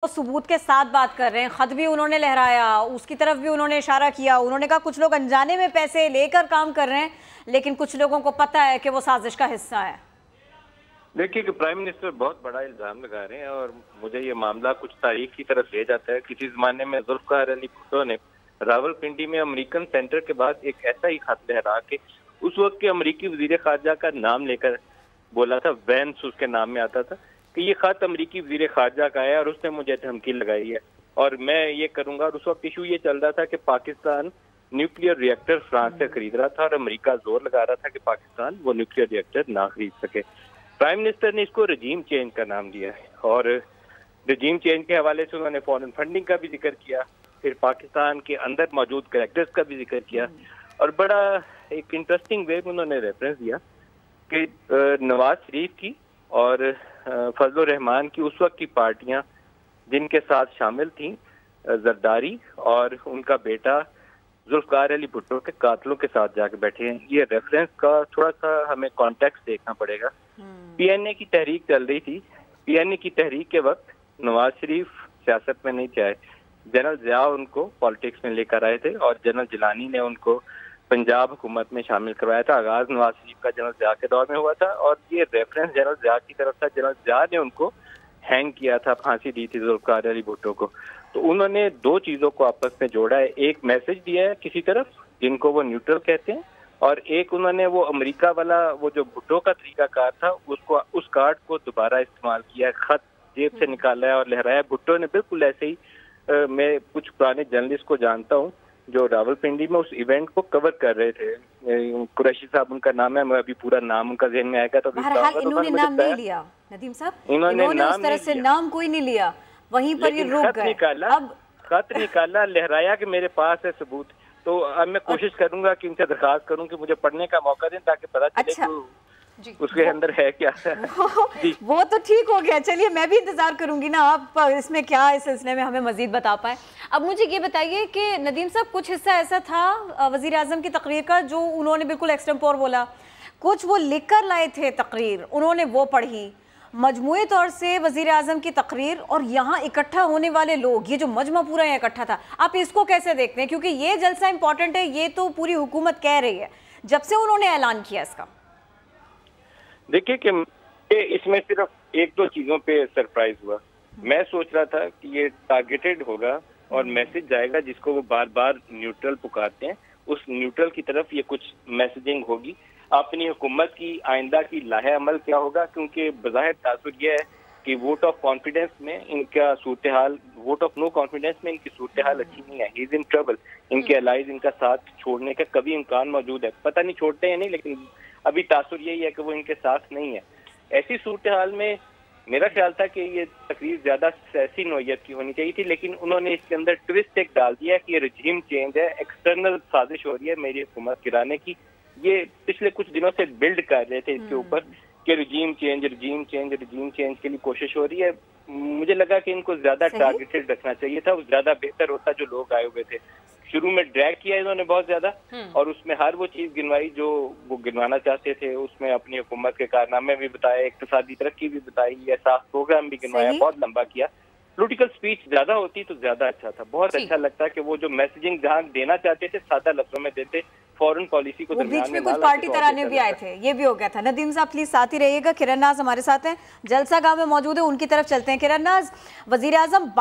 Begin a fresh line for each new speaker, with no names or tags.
सबूत के साथ बात कर रहे हैं, खत भी उन्होंने लहराया, उसकी तरफ भी उन्होंने इशारा किया। उन्होंने कहा कुछ लोग अनजाने में पैसे लेकर काम कर रहे हैं, लेकिन कुछ लोगों को पता है कि वो साजिश का हिस्सा है।
देखिए कि प्राइम मिनिस्टर बहुत बड़ा इल्जाम लगा रहे हैं और मुझे ये मामला कुछ तारीख की तरफ ले जाता है। किसी जमाने में जुल्फ़िकार अली भुट्टो ने रावलपिंडी में अमेरिकन सेंटर के बाद एक ऐसा ही खत लहरा के उस वक्त के अमेरिकी वजीर खारजा का नाम लेकर बोला था, वैंस उसके नाम में आता था कि ये खत अमेरिकी वजीर खारजा का है और उसने मुझे धमकी लगाई है और मैं ये करूंगा। और उस वक्त इशू ये चल रहा था कि पाकिस्तान न्यूक्लियर रिएक्टर फ्रांस से खरीद रहा था और अमेरिका जोर लगा रहा था कि पाकिस्तान वो न्यूक्लियर रिएक्टर ना खरीद सके। प्राइम मिनिस्टर ने इसको रजीम चेंज का नाम दिया है और रजीम चेंज के हवाले से उन्होंने फॉरेन फंडिंग का भी जिक्र किया, फिर पाकिस्तान के अंदर मौजूद कैरेक्टर्स का भी जिक्र किया और बड़ा एक इंटरेस्टिंग वे में उन्होंने रेफरेंस दिया कि नवाज शरीफ की और फजल रहमान की उस वक्त की पार्टियां जिनके साथ शामिल थीं, जरदारी और उनका बेटा जुल्फ़िकार अली भुट्टो के कातलों के साथ जाके बैठे हैं। ये रेफरेंस का थोड़ा सा हमें कॉन्टेक्स्ट देखना पड़ेगा। पीएनए की तहरीक चल रही थी। पीएनए की तहरीक के वक्त नवाज शरीफ सियासत में नहीं थे, जनरल ज़िया उनको पॉलिटिक्स में लेकर आए थे और जनरल जिलानी ने उनको पंजाब हुकूमत में शामिल करवाया था। आगाज नवाज शरीफ का जनरल ज़िया के दौर में हुआ था और ये रेफरेंस जनरल ज़िया की तरफ था। जनरल ज़िया ने उनको हैंग किया था, फांसी दी थी जुल्फ़िकार अली भुट्टो को। तो उन्होंने दो चीज़ों को आपस में जोड़ा है, एक मैसेज दिया है किसी तरफ जिनको वो न्यूट्रल कहते हैं और एक उन्होंने वो अमेरिका वाला वो जो भुट्टो का तरीकाकार था उसको उस कार्ड को दोबारा इस्तेमाल किया है, खत जेब से निकाला है और लहराया। भुट्टो ने बिल्कुल ऐसे ही मैं कुछ पुराने जर्नलिस्ट को जानता हूँ जो रावलपिंडी में उस इवेंट को कवर कर रहे थे, कुरैशी साहब उनका नाम है, मैं अभी पूरा नाम उनका ज़हन में आएगा तो
इन्होंने नाम नहीं लिया नदीम साहब, इन्होंने उस तरह से नाम कोई नहीं लिया, वहीं पर ये रुक गए।
अब खत निकाला, लहराया कि मेरे पास है सबूत। तो अब मैं कोशिश करूंगा कि उनसे दरखास्त करूं कि मुझे पढ़ने का मौका दें ताकि पता चले कि उसके अंदर है क्या।
वो तो ठीक हो गया, चलिए मैं भी इंतजार करूंगी ना आप इसमें क्या इस सिलसिले में हमें मजीद बता पाए। अब मुझे ये बताइए कि नदीम साहब कुछ हिस्सा ऐसा था वजीर आजम की तकरीर का जो उन्होंने बिल्कुल एक्सटेम्पोर बोला, कुछ वो लिख कर लाए थे तकरीर, उन्होंने वो पढ़ी। मजमूई तौर से वजीर आजम की तकरीर और यहाँ इकट्ठा होने वाले लोग, ये जो मजमा पूरा यहाँ इकट्ठा था, आप इसको कैसे देखते हैं? क्योंकि ये जलसा इंपॉर्टेंट है, ये तो पूरी हुकूमत कह रही है जब से उन्होंने ऐलान किया इसका।
देखिए कि इसमें सिर्फ एक दो चीजों पे सरप्राइज हुआ। मैं सोच रहा था कि ये टारगेटेड होगा और मैसेज जाएगा जिसको वो बार बार न्यूट्रल पुकारते हैं, उस न्यूट्रल की तरफ ये कुछ मैसेजिंग होगी। अपनी हुकूमत की आइंदा की लाहे अमल क्या होगा, क्योंकि बज़ाहिर तासुर यह है कि वोट ऑफ कॉन्फिडेंस में इनका सूरत हाल, वोट ऑफ नो कॉन्फिडेंस में इनकी सूरत हाल अच्छी नहीं है। He is in trouble. इनके अलाइज इनका साथ छोड़ने का कभी इम्कान मौजूद है, पता नहीं छोड़ते हैं नहीं, लेकिन अभी तासुर यही है कि वो इनके साथ नहीं है। ऐसी सूरत हाल में मेरा ख्याल था कि ये तकरीर ज्यादा सियासी नौयत की होनी चाहिए थी, लेकिन उन्होंने इसके अंदर ट्विस्ट एक डाल दिया कि ये रजीम चेंज है, एक्सटर्नल साजिश हो रही है मेरी हुकूमत गिराने की। ये पिछले कुछ दिनों से बिल्ड कर रहे थे इसके ऊपर कि रजीम चेंज रजीम चेंज रजीम चेंज के लिए कोशिश हो रही है। मुझे लगा कि इनको ज्यादा टारगेटेड रखना चाहिए था, ज्यादा बेहतर होता जो लोग आए हुए थे। शुरू में ड्रैग किया इन्होंने बहुत ज्यादा और उसमें हर वो चीज गिनवाई जो वो गिनवाना चाहते थे। उसमें अपनी हुकूमत के कारनामे भी बताए, इक्तिसादी तरक्की भी बताई, ऐसा प्रोग्राम भी गिनवाया, बहुत लंबा किया। पॉलिटिकल स्पीच ज्यादा होती तो ज्यादा अच्छा था, बहुत अच्छा लगता है कि वो जो मैसेजिंग जहाँ देना चाहते थे सादा लफ्जों में देते, फॉरेन पॉलिसी को
बीच में कुछ पार्टी तराने भी आए थे, ये भी हो गया था। नदीम साहब प्लीज साथ ही रहिएगा। किरण नाज हमारे साथ हैं, जलसा गांव में मौजूद है, उनकी तरफ चलते हैं। किरण नाज, वजीर आजम